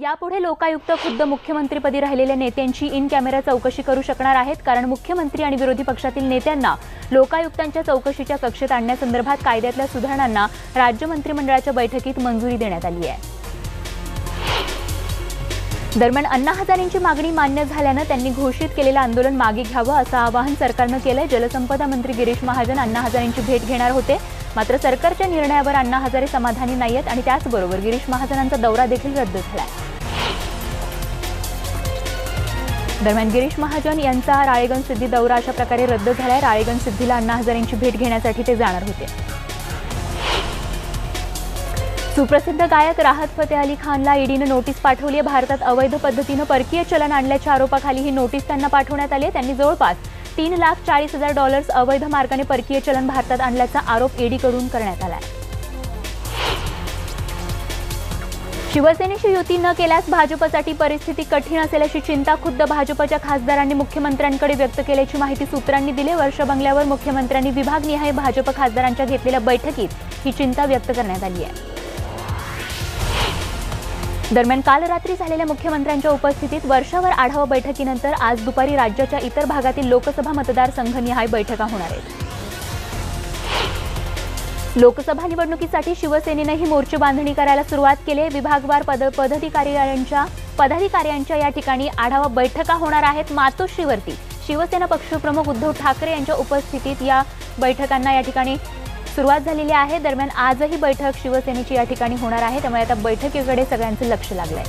यापुढे लोकायुक्त खुद्द मुख्यमंत्रीपदी राहिलेल्या नेत्यांची इन कॅमेरा चौकशी करू शकणार आहेत, कारण मुख्यमंत्री आणि विरोधी पक्षातील नेत्यांना लोकायुक्तांच्या चौकशीच्या कक्षेत आणण्यासंदर्भात कायद्यातल्या सुधारणांना राज्य मंत्रिमंडळाच्या बैठकीत मंजुरी देण्यात आली आहे। दरम्यान अण्णा हजारेंची मागणी मान्य झाल्यानं त्यांनी घोषित केलेलं आंदोलन मागे घ्यावं असं आवाहन सरकारनं केलंय। जलसंपदा मंत्री गिरीश महाजन अण्णा हजारेंची भेट घेणार होते, मात्र सरकारच्या निर्णयावर अण्णा हजारे समाधानी नाहीयेत आणि त्याचबरोबर गिरीश महाजनांचा दौरा देखील रद्द झालाय। दरम्यान गिरीश महाजन यांचा राळेगण सिद्धी दौरा अशा प्रकारे रद्द झालाय। राळेगण सिद्धीला अण्णा हजारेंची भेट घेण्यासाठी ते जाणार होते। सुप्रसिद्ध गायक राहत फतेह अली खानला ईडीने नोटीस पाठवली आहे। भारतात अवैध पद्धतीने परकीय चलन आणल्याच्या आरोपाखाली ही नोटीस त्यांना पाठवण्यात आली आहे। त्यांनी जवळपास $3,40,000 अवैध मार्गाने परकीय चलन भारतात आणल्याचा आरोप ईडीकडून करण्यात आला आहे। शिवसेनेशी युती न केल्यास भाजपसाठी परिस्थिती कठीण असेल अशी चिंता खुद्द भाजपच्या खासदारांनी मुख्यमंत्र्यांकडे व्यक्त केल्याची माहिती सूत्रांनी दिली। वर्षा बंगल्यावर मुख्यमंत्र्यांनी विभागनिहाय भाजप खासदारांच्या घेतलेल्या बैठकीत ही चिंता व्यक्त करण्यात आली आहे। दरम्यान काल रात्री झालेल्या मुख्यमंत्र्यांच्या उपस्थितीत वर्षावर आढावा बैठकीनंतर आज दुपारी राज्याच्या इतर भागातील लोकसभा मतदारसंघनिहाय बैठका होणार आहेत। लोकसभा निवडणुकीसाठी शिवसेनेने ही मोर्चे बांधणी करायला सुरुवात केली आहे। विभागवार पदाधिकाऱ्यांच्या या ठिकाणी आढावा बैठका होणार आहेत। मातोश्रीवरती शिवसेना पक्षप्रमुख उद्धव ठाकरे यांच्या उपस्थितीत या बैठकांना या ठिकाणी सुरुवात झालेली आहे। दरम्यान आजही बैठक शिवसेनेची या ठिकाणी होणार आहे, त्यामुळे आता बैठकीकडे सगळ्यांचं लक्ष लागलंय।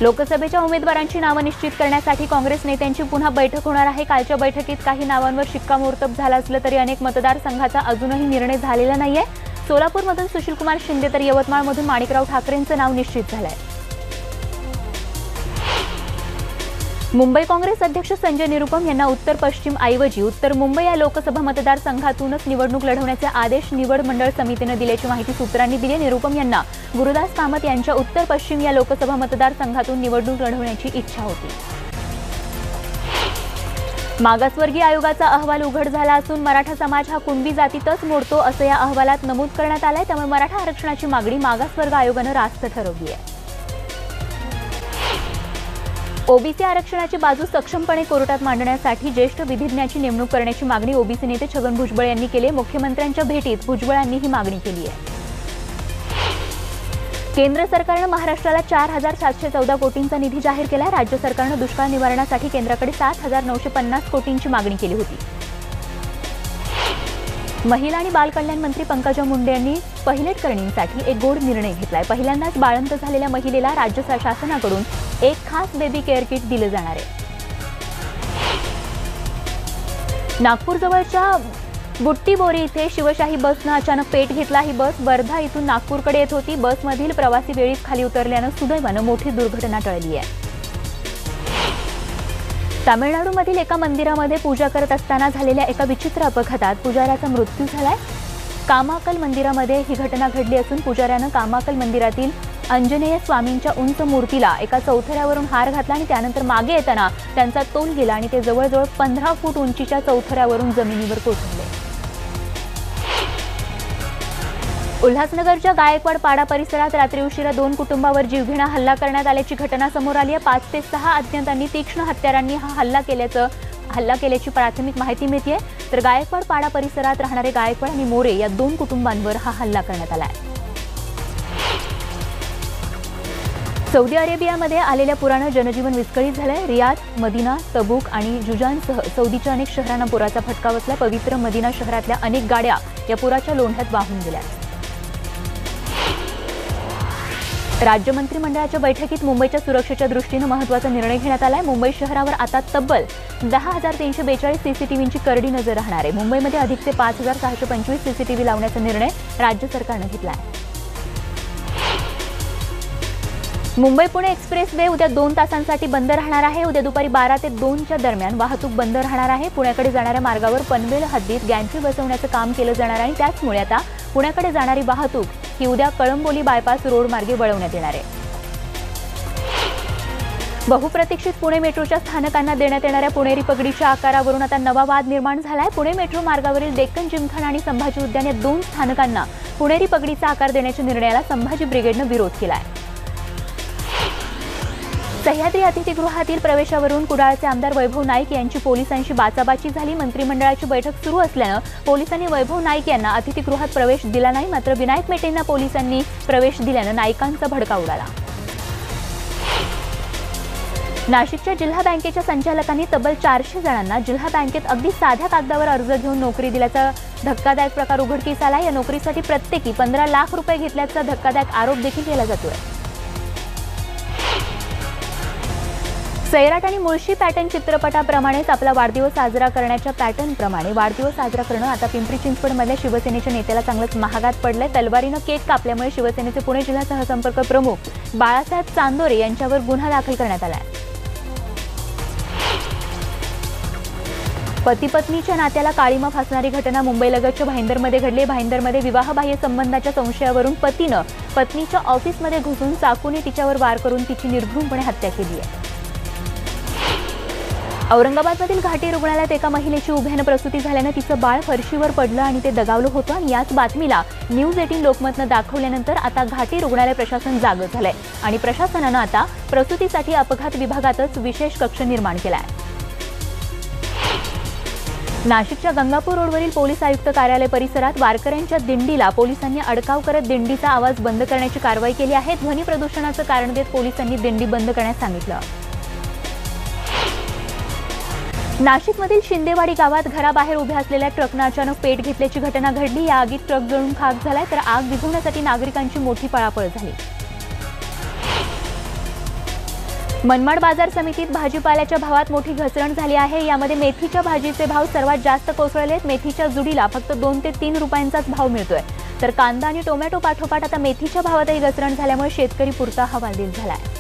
लोकसभेच्या उमेदवारांची नावं निश्चित करण्यासाठी काँग्रेस नेत्यांची पुन्हा बैठक होणार आहे। कालच्या बैठकीत काही नावांवर शिक्कामोर्तब झालं असलं तरी अनेक मतदारसंघाचा अजूनही निर्णय झालेला नाहीये। सोलापूरमधून सुशीलकुमार शिंदे तर यवतमाळमधून माणिकराव ठाकरेंचं नाव निश्चित झालंय। मुंबई काँग्रेस अध्यक्ष संजय निरुपम यांना उत्तर पश्चिम ऐवजी उत्तर मुंबई या लोकसभा मतदारसंघातूनच निवडणूक लढवण्याचे आदेश निवड मंडळ समितीने दिल्याची माहिती सूत्रांनी दिली। निरुपम यांना गुरुदास कामत यांच्या उत्तर पश्चिम या लोकसभा मतदारसंघातून निवडणूक लढवण्याची इच्छा होती। मागासवर्गीय आयोगाचा अहवाल उघड झाला असून मराठा समाज हा कुणबी जातीतच मोडतो असं या अहवालात नमूद करण्यात आलंय, त्यामुळे मराठा आरक्षणाची मागणी मागासवर्ग आयोगाने रास्त ठरवली आहे। ओबीसी आरक्षणाची बाजू सक्षमपणे कोर्टात मांडण्यासाठी ज्येष्ठ विधिज्ञाची नेमणूक करण्याची मागणी ओबीसी नेते छगन भुजबळ यांनी केली आहे। मुख्यमंत्र्यांच्या भेटीत भुजबळ यांनी ही मागणी केली आहे। केंद्र सरकारने महाराष्ट्राला 4,714 कोटींचा निधी जाहीर केला आहे। राज्य सरकारने दुष्काळ निवारणासाठी केंद्राकडे 7,950 कोटींची मागणी केली होती। महिला आणि बालकल्याण मंत्री पंकजा मुंडे यांनी पहिलेटकरणींसाठी एक गोड निर्णय घेतलाय। पहिल्यांदाच बाळंत झालेल्या महिलेला राज्य शासनाकडून एक खास बेबी केअर किट दिले जाणार आहे। नागपूर जवळच्या बुट्टीबोरी इथे शिवशाही बसनं अचानक पेट घेतला। ही बस वर्धा इथून नागपूरकडे येत होती। बसमधील प्रवासी वेळीच खाली उतरल्यानं सुदैवानं मोठी दुर्घटना टळली आहे। तामिळनाडूमधील एका मंदिरामध्ये पूजा करत असताना झालेल्या एका विचित्र अपघातात पुजाऱ्याचा मृत्यू झालाय। कामाकल मंदिरामध्ये ही घटना घडली असून पुजाऱ्यानं कामाकल मंदिरातील अंजनेय स्वामींच्या उंच मूर्तीला एका चौथऱ्यावरून हार घातला आणि त्यानंतर मागे येताना त्यांचा तोल गेला आणि ते जवळजवळ 15 फूट उंचीच्या चौथऱ्यावरून जमिनीवर कोसळले। उल्हासनगरच्या गायकवाड पाडा परिसरात रात्री उशिरा 2 कुटुंबावर जीवघेणा हल्ला करण्यात आल्याची घटना समोर आली आहे। 5 ते 6 अज्ञातांनी तीक्ष्ण हत्यारांनी हा हल्ला केल्याची प्राथमिक माहिती मिळते। तर गायकवाड पाडा परिसरात राहणारे गायकवाड आणि मोरे या 2 कुटुंबांवर हा हल्ला करण्यात आला आहे। सौदी अरेबियामध्ये आलेल्या पुरानं जनजीवन विस्कळीत झालंय। रियाद, मदिना, तबूक आणि जुजानसह सौदीच्या अनेक शहरांना पुराचा फटका बसला। पवित्र मदिना शहरातल्या अनेक गाड्या या पुराच्या लोंढ्यात वाहून गेल्या। राज्य मंत्रिमंडळाच्या बैठकीत मुंबईच्या सुरक्षेच्या दृष्टीने महत्त्वाचा निर्णय घेण्यात आलाय। मुंबई शहरावर आता तब्बल 10,342 सीसीटीव्हींची करडी नजर राहणार आहे। मुंबईमध्ये अधिकचे 5,625 सीसीटीव्ही लावण्याचा निर्णय राज्य सरकारने घेतला आहे। मुंबई पुणे एक्सप्रेस वे उद्या 2 तासांसाठी बंद राहणार आहे। उद्या दुपारी 12 ते 2च्या दरम्यान वाहतूक बंद राहणार आहे। पुण्याकडे जाणाऱ्या मार्गावर पनवेल हद्दीत गॅन्ट्री बसवण्याचं काम केलं जाणार आहे आणि त्याचमुळे आता पुण्याकडे जाणारी वाहतूक ही उद्या कळंबोली बायपास रोड मार्गे वळवण्यात येणार आहे। बहुप्रतीक्षित पुणे मेट्रोच्या स्थानकांना देण्यात येणाऱ्या पुणेरी पगडीच्या आकारावरून आता नवा वाद निर्माण झालाय। पुणे मेट्रो मार्गावरील डेक्कन जिमखाना आणि संभाजी उद्यान या 2 स्थानकांना पुणेरी पगडीचा आकार देण्याच्या निर्णयाला संभाजी ब्रिगेडनं विरोध केलाय। सह्याद्री अतिथीगृहातील प्रवेशावरून कुडाळचे आमदार वैभव नाईक यांची पोलिसांशी बाचाबाची झाली। मंत्रिमंडळाची बैठक सुरू असल्यानं पोलिसांनी वैभव नाईक यांना अतिथीगृहात प्रवेश दिला नाही, मात्र विनायक मेटेंना पोलिसांनी प्रवेश दिल्यानं नाईकांचा भडका उडाला। नाशिकच्या जिल्हा बँकेच्या संचालकांनी तब्बल 400 जणांना जिल्हा बँकेत अगदी साध्या कागदावर अर्ज घेऊन नोकरी दिल्याचा धक्कादायक प्रकार उघडकीस आला। या नोकरीसाठी प्रत्येकी 15 लाख रुपये घेतल्याचा धक्कादायक आरोप देखील केला जातोय। सैराट आणि मुळशी पॅटर्न चित्रपटाप्रमाणेच आपला वाढदिवस साजरा करण्याच्या पॅटर्नप्रमाणे वाढदिवस साजरा करणं आता पिंपरी चिंचवडमधल्या शिवसेनेच्या नेत्याला चांगलंच महागात पडलंय। तलवारीनं केक कापल्यामुळे शिवसेनेचे पुणे जिल्हा सहसंपर्क प्रमुख बाळासाहेब चांदोरे यांच्यावर गुन्हा दाखल करण्यात आलाय। पती पत्नीच्या नात्याला काळीमा फासणारी घटना मुंबईलगतच्या भाईंदरमध्ये घडली। भाईंदरमध्ये विवाहबाह्य संबंधाच्या संशयावरून पतीनं पत्नीच्या ऑफिसमध्ये घुसून चाकूने तिच्यावर वार करून तिची निर्घृणपणे हत्या केली आहे। औरंगाबादमधील घाटी रुग्णालयात एका महिलेची उभ्यानं प्रसूती झाल्यानं तिचं बाळ फरशीवर पडलं आणि ते दगावलं होतं आणि याच बातमीला न्यूज 18 लोकमतनं दाखवल्यानंतर आता घाटी रुग्णालय प्रशासन जागं झालंय आणि प्रशासनानं आता प्रसूतीसाठी अपघात विभागातच विशेष कक्ष निर्माण केलाय। नाशिकच्या गंगापूर रोडवरील पोलीस आयुक्त कार्यालय परिसरात वारकऱ्यांच्या दिंडीला पोलिसांनी अडकाव करत दिंडीचा आवाज बंद करण्याची कारवाई केली आहे। ध्वनी प्रदूषणाचं कारण देत पोलिसांनी दिंडी बंद करण्यास सांगितलं। नाशिकमधील शिंदेवाडी गावात घराबाहेर उभ्या असलेल्या ट्रकनं अचानक पेट घेतल्याची घटना घडली। या आगीत ट्रक जळून खाक झालाय तर आग विझवण्यासाठी नागरिकांची मोठी पळापळ झाली। मनमाड बाजार समितीत भाजीपाल्याच्या भावात मोठी घसरण झाली आहे। यामध्ये मेथीच्या भाजीचे भाव सर्वात जास्त कोसळलेत। मेथीच्या जुडीला फक्त 2 ते 3 रुपयांचाच भाव मिळतोय, तर कांदा आणि टोमॅटो पाठोपाठ आता मेथीच्या भावातही घसरण झाल्यामुळे शेतकरी पुरता हवालदिल झालाय।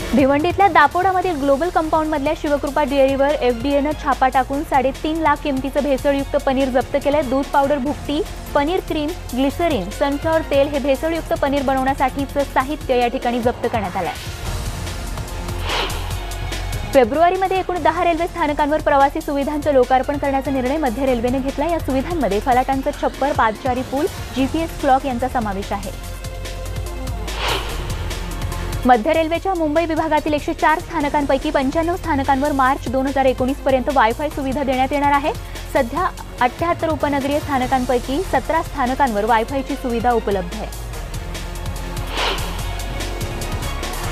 भिवंडीतल्या दापोडामधील ग्लोबल कंपाऊंडमधल्या शिवकृपा डेअरीवर एफडीएनं छापा टाकून 3.5 लाख किमतीचं भेसळयुक्त पनीर जप्त केलंय। दूध पावडर, भुकटी, पनीर क्रीम, ग्लिसरीन, सनफ्लॉवर तेल हे भेसळयुक्त पनीर बनवण्यासाठीचं साहित्य या ठिकाणी जप्त करण्यात आलंय। फेब्रुवारीमध्ये एकूण 10 रेल्वे स्थानकांवर प्रवासी सुविधांचं लोकार्पण करण्याचा निर्णय मध्य रेल्वेने घेतला। या सुविधांमध्ये फलाटांचं छप्पर, पादचारी पूल, जीपीएस क्लॉक यांचा समावेश आहे। मध्य रेल्वेच्या मुंबई विभागातील 104 स्थानकांपैकी 95 स्थानकांवर मार्च 2019 पर्यंत वायफाय सुविधा देण्यात येणार आहे। सध्या 78 उपनगरीय स्थानकांपैकी 17 स्थानकांवर वायफायची सुविधा उपलब्ध आहे।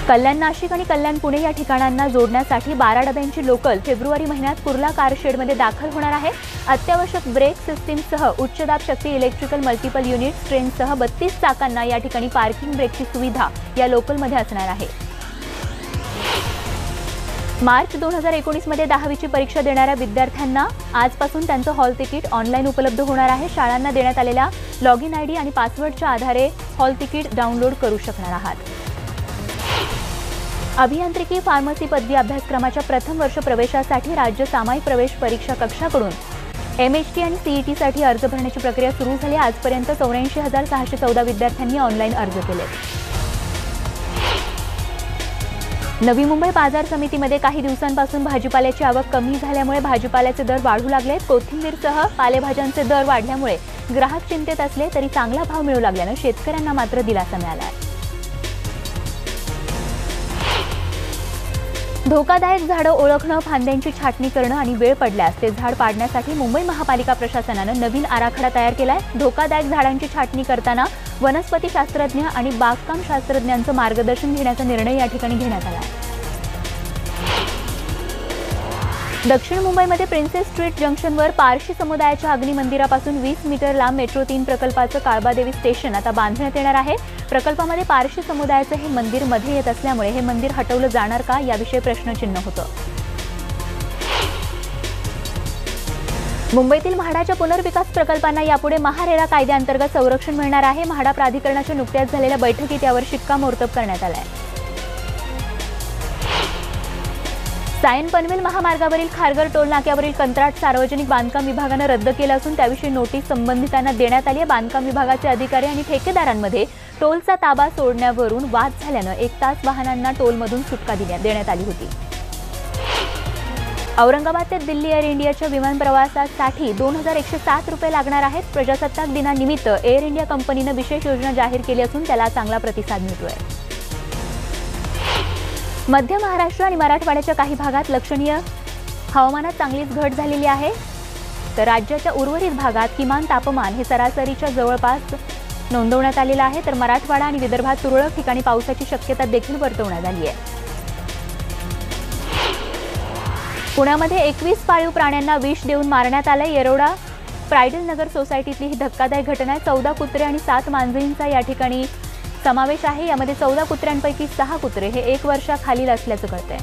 कल्याण नाशिक आणि कल्याण पुणे या ठिकाणांना जोडण्यासाठी 12 डब्यांची लोकल फेब्रुवारी महिन्यात कुर्ला कार शेडमध्ये दाखल होणार आहे। अत्यावश्यक ब्रेक सिस्टीमसह उच्च दाब शक्ती इलेक्ट्रिकल मल्टिपल युनिट्स ट्रेनसह 32 चाकांना या ठिकाणी पार्किंग ब्रेकची सुविधा या लोकलमध्ये असणार आहे। मार्च 2019 मध्ये 10वीची परीक्षा देणाऱ्या विद्यार्थ्यांना आजपासून त्यांचं हॉल तिकीट ऑनलाईन उपलब्ध होणार आहे। शाळांना देण्यात आलेल्या लॉग इन आयडी आणि पासवर्डच्या आधारे हॉल तिकीट डाउनलोड करू शकणार आहात। अभियांत्रिकी फार्मसी पदवी अभ्यासक्रमाच्या प्रथम वर्ष प्रवेशासाठी राज्य सामायिक प्रवेश परीक्षा कक्षाकडून एमएचटी आणि सीईटीसाठी अर्ज भरण्याची प्रक्रिया सुरू झाली। आजपर्यंत 84,614 विद्यार्थ्यांनी ऑनलाईन अर्ज केले। नवी मुंबई बाजार समितीमध्ये काही दिवसांपासून भाजीपाल्याची आवक कमी झाल्यामुळे भाजीपाल्याचे दर वाढू लागले। कोथिंबीरसह पालेभाज्यांचे दर वाढल्यामुळे ग्राहक चिंतेत असले तरी चांगला भाव मिळू लागल्याने शेतकऱ्यांना मात्र दिलासा मिळाला आहे। धोकादायक झाडं ओळखणं, फांद्यांची छाटणी करणं आणि वेळ पडल्यास ते झाड पाडण्यासाठी मुंबई महापालिका प्रशासनानं नवीन आराखडा तयार केलाय। धोकादायक झाडांची छाटणी करताना वनस्पती शास्त्रज्ञ आणि बागकाम शास्त्रज्ञांचं मार्गदर्शन घेण्याचा निर्णय या ठिकाणी घेण्यात आला आहे। दक्षिण मुंबईमध्ये प्रिन्सेस स्ट्रीट जंक्शनवर पारशी समुदायाच्या अग्निमंदिरापासून 20 मीटर लांब मेट्रो 3 प्रकल्पाचं काळबादेवी स्टेशन आता बांधण्यात येणार आहे। प्रकल्पामध्ये पारशी समुदायाचं हे मंदिर मध्ये येत असल्यामुळे हे मंदिर हटवलं जाणार का याविषयी प्रश्नचिन्ह होतं। मुंबईतील म्हाडाच्या पुनर्विकास प्रकल्पांना यापुढे महारेरा कायद्याअंतर्गत संरक्षण मिळणार आहे। म्हाडा प्राधिकरणाच्या नुकत्याच झालेल्या बैठकीत यावर शिक्कामोर्तब करण्यात आलं आहे। सायन पनवेल महामार्गावरील खारघर टोल नाक्यावरील कंत्राट सार्वजनिक बांधकाम विभागानं रद्द केलं असून त्याविषयी नोटीस संबंधितांना देण्यात आली आहे। बांधकाम विभागाचे अधिकारी आणि ठेकेदारांमध्ये टोलचा ताबा सोडण्यावरून वाद झाल्यानं 1 तास वाहनांना टोलमधून सुटका देण्यात आली होती। औरंगाबाद ते दिल्ली एअर इंडियाच्या विमान प्रवासासाठी 2107 रुपये लागणार आहेत. प्रजासत्ताक दिनानिमित्त एअर इंडिया कंपनीनं विशेष योजना जाहीर केली असून त्याला चांगला प्रतिसाद मिळतोय. मध्य महाराष्ट्र आणि मराठवाड्याच्या काही भागात लक्षणीय हवामानात चांगलीच घट झालेली आहे. तर राज्याच्या उर्वरित भागात किमान तापमान हे सरासरीच्या जवळपास नोंदवण्यात आलेलं आहे. तर मराठवाडा आणि विदर्भात तुरळक ठिकाणी पावसाची शक्यता देखील वर्तवण्यात आली आहे. पुण्यामध्ये 21 पाळीव प्राण्यांना विष देऊन मारण्यात आले. येरवडा प्रायडल नगर सोसायटीतली ही धक्कादायक घटना आहे. 14 कुत्रे आणि 7 मांजरींचा या ठिकाणी समावेश आहे. यामध्ये 14 कुत्र्यांपैकी 6 कुत्रे हे 1 वर्षाखालील असल्याचं कळतंय.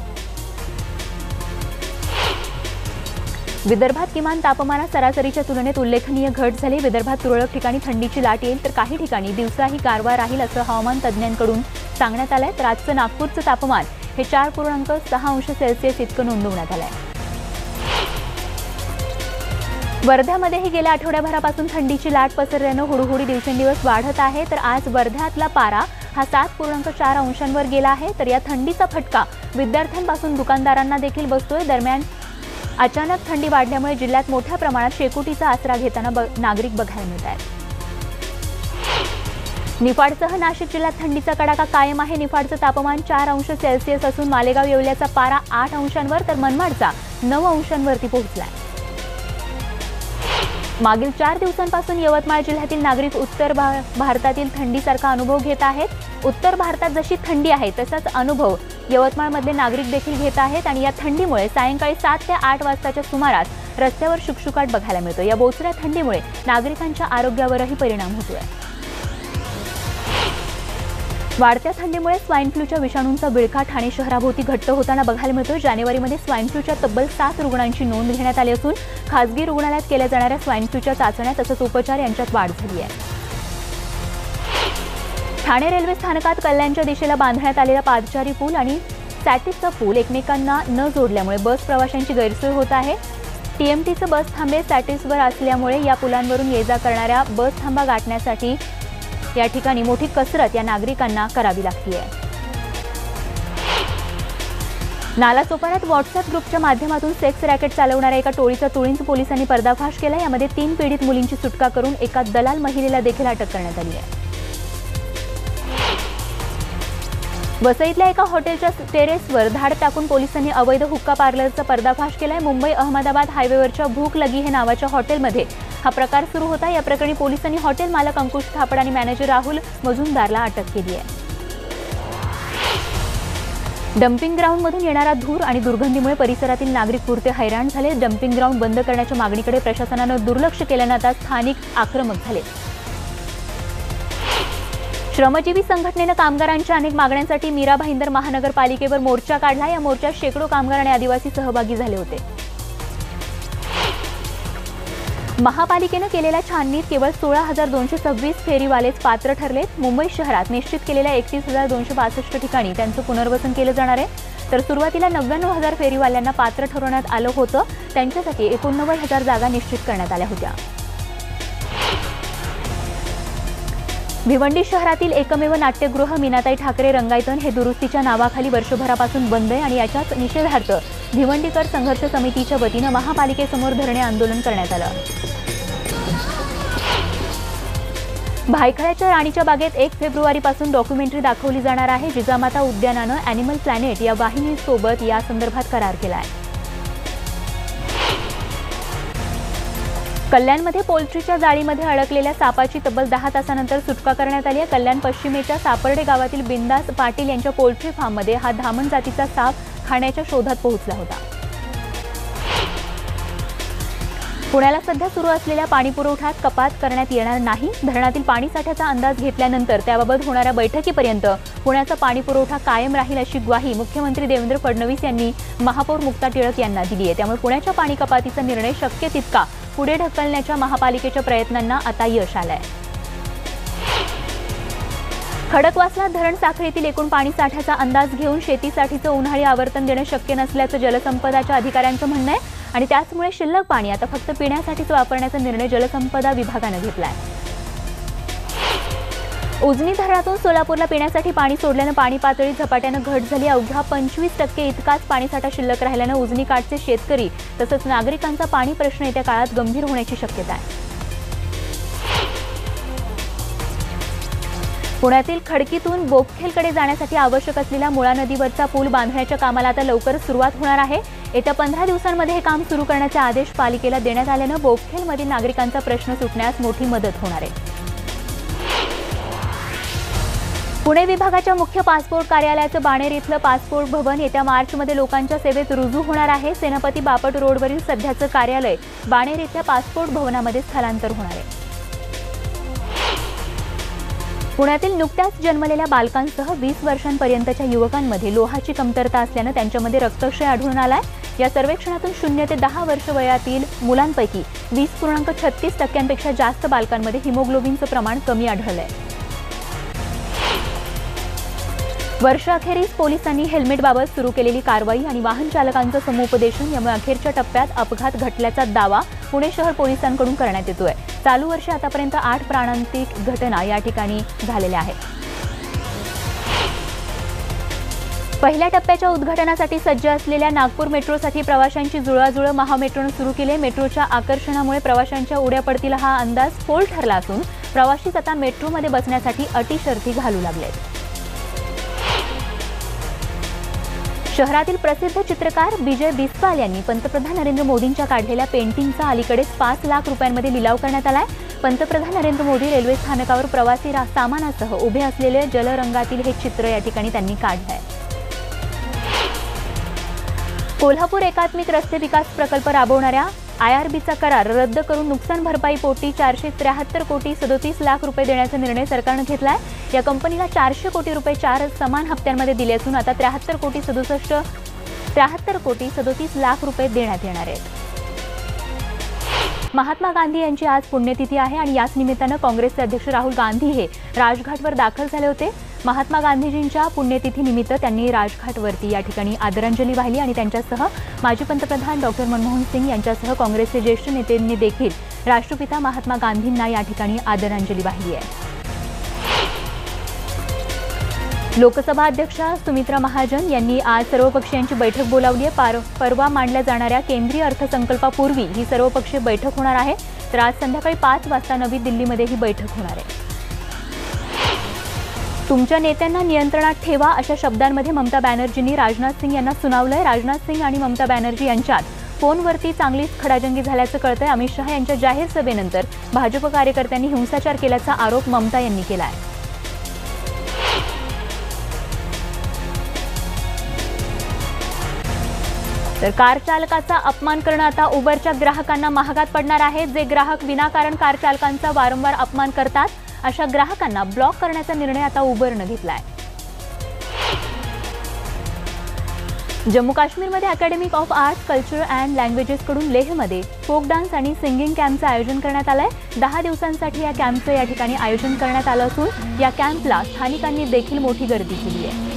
विदर्भात किमान तापमानात सरासरीच्या तुलनेत उल्लेखनीय घट झाली. विदर्भात तुरळक ठिकाणी थंडीची लाट येईल तर काही ठिकाणी दिवसाही गारवा राहील असं हवामान तज्ज्ञांकडून सांगण्यात आलंय. तर आजचं नागपूरचं तापमान हे 4.6 अंश सेल्सिअस इतकं नोंदवण्यात आलंय. वर्ध्यामध्येही गेल्या आठवड्याभरापासून थंडीची लाट पसरल्यानं हुडहुडी दिवसेंदिवस वाढत आहे. तर आज वर्ध्यातला पारा हा 7.4 अंशांवर गेला आहे. तर या थंडीचा फटका विद्यार्थ्यांपासून दुकानदारांना देखील बसतोय. दरम्यान अचानक थंडी वाढल्यामुळे जिल्ह्यात मोठ्या प्रमाणात शेकोटीचा आसरा घेताना नागरिक बघायला मिळत आहेत. निफाडसह नाशिक जिल्ह्यात थंडीचा कडाका कायम आहे. निफाडचं तापमान 4 अंश सेल्सिअस असून मालेगाव येवल्याचा पारा 8 अंशांवर तर मनमाडचा 9 अंशांवरती पोहोचलाय. मागील 4 दिवसांपासून यवतमाळ जिल्ह्यातील नागरिक उत्तर भारतातील थंडीसारखा अनुभव घेत आहेत. उत्तर भारतात जशी थंडी आहे तसाच अनुभव यवतमाळमधले नागरिक देखील घेत आहेत आणि या थंडीमुळे सायंकाळी 7 ते 8 वाजताच्या सुमारास रस्त्यावर शुकशुकाट बघायला मिळतो. या बोचऱ्या थंडीमुळे नागरिकांच्या आरोग्यावरही परिणाम होतोय. वाढत्या थंडीमुळे स्वाईन फ्लूच्या विषाणूंचा विळखा ठाणे शहराभोवती घट्ट होताना बघायला मिळतो. जानेवारीमध्ये स्वाईन फ्लूच्या तब्बल 7 रुग्णांची नोंद घेण्यात आली असून खासगी रुग्णालयात केल्या जाणाऱ्या स्वाईन फ्लूच्या चाचण्या तसंच उपचार यांच्यात वाढ झाली आहे. ठाणे रेल्वे स्थानकात कल्याणच्या दिशेला बांधण्यात आलेला पादचारी पूल आणि सॅटिसचा पूल एकमेकांना न जोडल्यामुळे बस प्रवाशांची गैरसोय होत आहे. टीएमटीचे बस थांबे सॅटिसवर असल्यामुळे या पुलांवरून ये जा करणाऱ्या बस थांबा गाठण्यासाठी या ठिकाणी मोठी कसरत या नागरिकांना करावी लागते. नालासोपाऱ्यात व्हॉट्सअप ग्रुपच्या माध्यमातून सेक्स रॅकेट चालवणाऱ्या एका टोळीचा तुळींज पोलिसांनी पर्दाफाश केला. यामध्ये 3 पीडित मुलींची सुटका करून एका दलाल महिलेला देखील अटक करण्यात आली आहे. वसईतल्या एका हॉटेलच्या टेरेसवर धाड टाकून पोलिसांनी अवैध हुक्का पार्लरचा पर्दाफाश केलाय. मुंबई अहमदाबाद हायवेवरच्या भूक लगी हे नावाच्या हॉटेलमध्ये हा प्रकार सुरू होता. या प्रकरणी पोलिसांनी हॉटेल मालक अंकुश थापड आणि मॅनेजर राहुल मजुमदारला अटक केली आहे. डम्पिंग ग्राउंडमधून येणारा धूर आणि दुर्गंधीमुळे परिसरातील नागरिक पुरते हैराण झाले. डम्पिंग ग्राउंड बंद करण्याच्या मागणीकडे प्रशासनानं दुर्लक्ष केल्यानं आता स्थानिक आक्रमक झाले. श्रमजीवी संघटनेनं कामगारांच्या अनेक मागण्यांसाठी मीरा भाईंदर महानगरपालिकेवर मोर्चा काढला. या मोर्चात शेकडो कामगार आणि आदिवासी सहभागी झाले होते. महापालिकेनं केलेल्या छाननीत केवळ 16,226 फेरीवालेच पात्र ठरलेत. मुंबई शहरात निश्चित केलेल्या 31,265 ठिकाणी त्यांचं पुनर्वसन केलं जाणार आहे. तर सुरुवातीला 99,000 फेरीवाल्यांना पात्र ठरवण्यात आलं होतं. त्यांच्यासाठी 89,000 जागा निश्चित करण्यात आल्या होत्या. भिवंडी शहरातील एकमेव नाट्यगृह मीनाताई ठाकरे रंगायतन हे दुरुस्तीच्या नावाखाली वर्षभरापासून बंद आहे आणि याच्याच निषेधार्थ भिवंडीकर संघर्ष समितीच्या वतीनं महापालिकेसमोर धरणे आंदोलन करण्यात आलं. भायखळ्याच्या राणीच्या बागेत 1 फेब्रुवारीपासून डॉक्युमेंटरी दाखवली जाणार आहे. जिजामाता उद्यानानं ॲनिमल प्लॅनेट या वाहिनीसोबत या संदर्भात करार केला आहे. कल्याणमध्ये पोल्ट्रीच्या जाळीमध्ये अडकलेल्या सापाची तब्बल 10 तासानंतर सुटका करण्यात आली आहे. कल्याण पश्चिमेच्या सापर्डे गावातील बिंदास पाटील यांच्या पोल्ट्री फार्ममध्ये हा धामण जातीचा साप खाण्याच्या शोधात पोहोचला होता. पुण्याला सध्या सुरू असलेल्या पाणीपुरवठ्यात कपात करण्यात येणार नाही. धरणातील पाणीसाठ्याचा अंदाज घेतल्यानंतर त्याबाबत होणाऱ्या बैठकीपर्यंत पुण्याचा पाणीपुरवठा कायम राहील अशी ग्वाही मुख्यमंत्री देवेंद्र फडणवीस यांनी महापौर मुक्ता टिळक यांना दिली आहे. त्यामुळे पुण्याच्या पाणी कपातीचा निर्णय शक्य तितका पुढे ढकलण्याच्या महापालिकेच्या प्रयत्नांना आता यश आलंय. खडकवासला धरण साखळीतील एकूण पाणीसाठ्याचा अंदाज घेऊन शेतीसाठीचं उन्हाळी आवर्तन देणं शक्य नसल्याचं जलसंपदाच्या अधिकाऱ्यांचं म्हणणं आहे आणि त्याचमुळे शिल्लक पाणी आता फक्त पिण्यासाठीच वापरण्याचा निर्णय जलसंपदा विभागानं घेतलाय. उजनी धरणातून सोलापूरला पिण्यासाठी पाणी सोडल्यानं पाणी पातळीत झपाट्यानं घट झाली। अवघ्या 25% इतकाच पाणीसाठा शिल्लक राहिल्यानं उजनी काठचे शेतकरी तसंच नागरिकांचा पाणी प्रश्न येत्या काळात गंभीर होण्याची शक्यता आहे। पुण्यातील खडकीतून बोपखेलकडे जाण्यासाठी आवश्यक असलेला मुळा नदीवरचा पूल बांधण्याच्या कामाला आता लवकरच सुरुवात होणार आहे। येत्या 15 दिवसांमध्ये हे काम सुरू करण्याचे आदेश पालिकेला देण्यात आल्यानं बोपखेलमधील नागरिकांचा प्रश्न सुटण्यास मोठी मदत होणार आहे। पुणे विभागाच्या मुख्य पासपोर्ट कार्यालयाचं बाणेर इथलं पासपोर्ट भवन येत्या मार्चमध्ये लोकांच्या सेवेत रुजू होणार आहे। सेनापती बापट रोडवरील सध्याचं कार्यालय बाणेर इथल्या पासपोर्ट भवनामध्ये स्थलांतर होणार आहे। पुण्यातील नुकत्याच जन्मलेल्या बालकांसह 20 वर्षांपर्यंतच्या युवकांमध्ये लोहाची कमतरता असल्यानं त्यांच्यामध्ये रक्तक्षय आढळून आलाय। या सर्वेक्षणातून 0 ते 10 वर्ष वयातील मुलांपैकी 20.36% जास्त बालकांमध्ये हिमोग्लोबिनचं प्रमाण कमी आढळलंय। वर्षाअखेरीस पोलिसांनी हेल्मेटबाबत सुरू केलेली कारवाई आणि वाहन चालकांचं समुपदेशन यामुळे अखेरच्या टप्प्यात अपघात घटल्याचा दावा पुणे शहर पोलिसांकडून करण्यात येतोय। चालू वर्षी आतापर्यंत 8 प्राणांतिक घटना या ठिकाणी झालेल्या आहेत। पहिल्या टप्प्याच्या उद्घाटनासाठी सज्ज असलेल्या नागपूर मेट्रोसाठी प्रवाशांची जुळवाजुळव महामेट्रोनं सुरू केली। मेट्रोच्या आकर्षणामुळे प्रवाशांच्या उड्या पडतील हा अंदाज फोल ठरला असून प्रवाशीच आता मेट्रोमध्ये बसण्यासाठी अटी शर्ती घालू लागलेत। शहरातील प्रसिद्ध चित्रकार विजय बिस्वाल यांनी पंतप्रधान नरेंद्र मोदींच्या काढलेल्या पेंटिंगचा अलीकडेच 5 लाख रुपयांमध्ये लिलाव करण्यात आलाय। पंतप्रधान नरेंद्र मोदी रेल्वे स्थानकावर प्रवासी सामानासह उभे असलेले जलरंगातील हे चित्र या ठिकाणी त्यांनी काढलंय। कोल्हापूर एकात्मिक रस्ते विकास प्रकल्प राबवणाऱ्या IRBचा करार रद्द करून नुकसान भरपाई पोटी 473 कोटी 37 लाख रुपये देण्याचा निर्णय सरकारनं घेतलाय। या कंपनीला 400 कोटी रुपये 4 समान हप्त्यांमध्ये दिले असून आता 73 कोटी 37 लाख रुपये देण्यात येणार आहेत। महात्मा गांधी यांची आज पुण्यतिथी आहे आणि याच निमित्तानं काँग्रेसचे अध्यक्ष राहुल गांधी हे राजघाटवर दाखल झाले होते। महात्मा गांधीजींच्या पुण्यतिथीनिमित्त त्यांनी राजघाटवरती या ठिकाणी आदरांजली वाहिली आणि त्यांच्यासह माजी पंतप्रधान डॉक्टर मनमोहन सिंग यांच्यासह काँग्रेसचे ज्येष्ठ नेत्यांनी देखील राष्ट्रपिता महात्मा गांधींना या ठिकाणी आदरांजली वाहिली आहे। लोकसभा अध्यक्षा सुमित्रा महाजन यांनी आज सर्वपक्षीयांची बैठक बोलावली आहे। परवा मांडल्या जाणाऱ्या केंद्रीय अर्थसंकल्पापूर्वी ही सर्वपक्षीय बैठक होणार आहे। तर आज संध्याकाळी 5 वाजता नवी दिल्लीमध्ये ही बैठक होणार आहे। तुमच्या नेत्यांना नियंत्रणात ठेवा अशा शब्दांमध्ये ममता बॅनर्जींनी राजनाथ सिंग यांना सुनावलंय। राजनाथ सिंग आणि ममता बॅनर्जी यांच्यात फोनवरती चांगलीच खडाजंगी झाल्याचं कळतंय। अमित शहा यांच्या जाहीर सभेनंतर भाजप कार्यकर्त्यांनी हिंसाचार केल्याचा आरोप ममता यांनी केलाय। तर कार चालकाचा अपमान करणं आता उबरच्या ग्राहकांना महागात पडणार आहे। जे ग्राहक विनाकारण कार चालकांचा वारंवार अपमान करतात अशा ग्राहकांना ब्लॉक करण्याचा निर्णय आता उबरनं घेतलाय। जम्मू काश्मीरमध्ये academy of arts culture and लँग्वेजेसकडून लेहमध्ये फोक डान्स आणि सिंगिंग कॅम्पचं आयोजन करण्यात आलंय। 10 दिवसांसाठी या कॅम्पचं या ठिकाणी आयोजन करण्यात आलं असून या कॅम्पला स्थानिकांनी देखील मोठी गर्दी केली आहे।